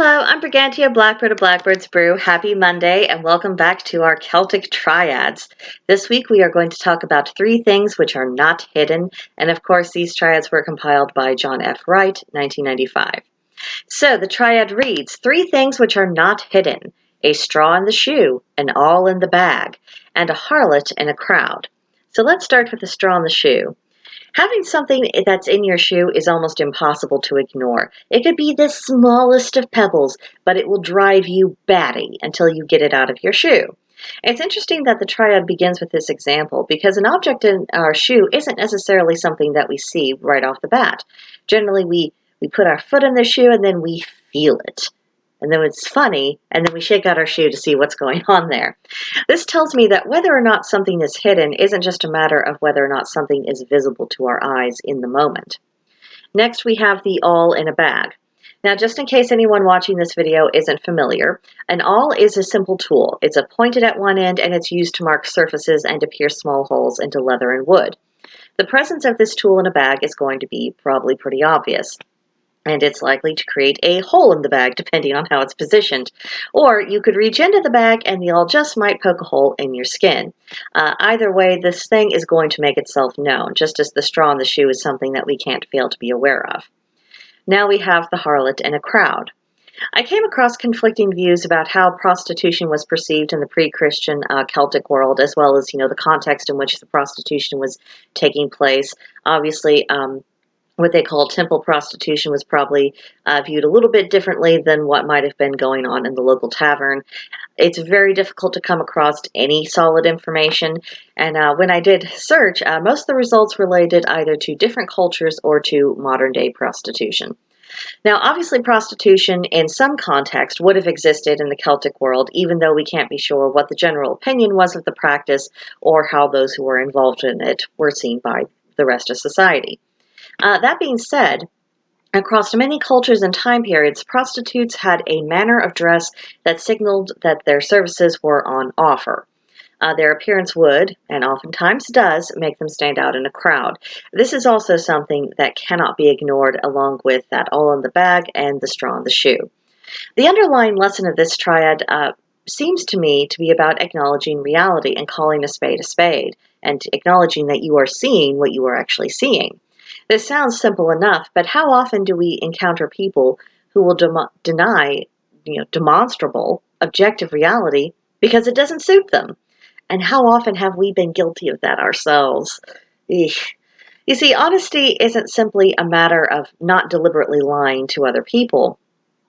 Hello, I'm Brigantia, Blackbird of Blackbird's Brew. Happy Monday and welcome back to our Celtic Triads. This week we are going to talk about three things which are not hidden, and of course these triads were compiled by John F. Wright, 1995. So the triad reads, three things which are not hidden: a straw in the shoe, an awl in the bag, and a harlot in a crowd. So let's start with the straw in the shoe. Having something that's in your shoe is almost impossible to ignore. It could be the smallest of pebbles, but it will drive you batty until you get it out of your shoe. It's interesting that the triad begins with this example because an object in our shoe isn't necessarily something that we see right off the bat. Generally, we put our foot in the shoe and then we feel it. And then it's funny, and then we shake out our shoe to see what's going on there. This tells me that whether or not something is hidden isn't just a matter of whether or not something is visible to our eyes in the moment. Next, we have the awl in a bag. Now, just in case anyone watching this video isn't familiar, an awl is a simple tool. It's pointed at one end and it's used to mark surfaces and to pierce small holes into leather and wood. The presence of this tool in a bag is going to be probably pretty obvious, and it's likely to create a hole in the bag depending on how it's positioned. Or you could reach into the bag and the awl just might poke a hole in your skin. Either way, this thing is going to make itself known, just as the straw in the shoe is something that we can't fail to be aware of. Now we have the harlot in a crowd. I came across conflicting views about how prostitution was perceived in the pre-Christian Celtic world, as well as, the context in which the prostitution was taking place. Obviously, what they call temple prostitution was probably viewed a little bit differently than what might have been going on in the local tavern. It's very difficult to come across any solid information, and when I did search, most of the results related either to different cultures or to modern-day prostitution. Now, obviously, prostitution in some context would have existed in the Celtic world, even though we can't be sure what the general opinion was of the practice or how those who were involved in it were seen by the rest of society. That being said, across many cultures and time periods, prostitutes had a manner of dress that signaled that their services were on offer. Their appearance would, and oftentimes does, make them stand out in a crowd. This is also something that cannot be ignored, along with that awl in the bag and the straw in the shoe. The underlying lesson of this triad seems to me to be about acknowledging reality and calling a spade, and acknowledging that you are seeing what you are actually seeing. This sounds simple enough, but how often do we encounter people who will deny, demonstrable, objective reality because it doesn't suit them? And how often have we been guilty of that ourselves? Eesh. You see, honesty isn't simply a matter of not deliberately lying to other people.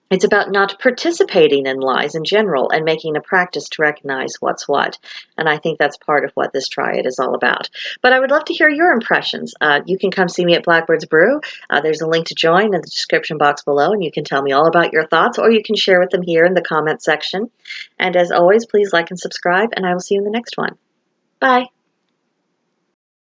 It's about not participating in lies in general and making a practice to recognize what's what. And I think that's part of what this triad is all about. But I would love to hear your impressions. You can come see me at Blackbird's Brew. There's a link to join in the description box below, and you can tell me all about your thoughts, or you can share with them here in the comment section. And as always, please like and subscribe, and I will see you in the next one. Bye.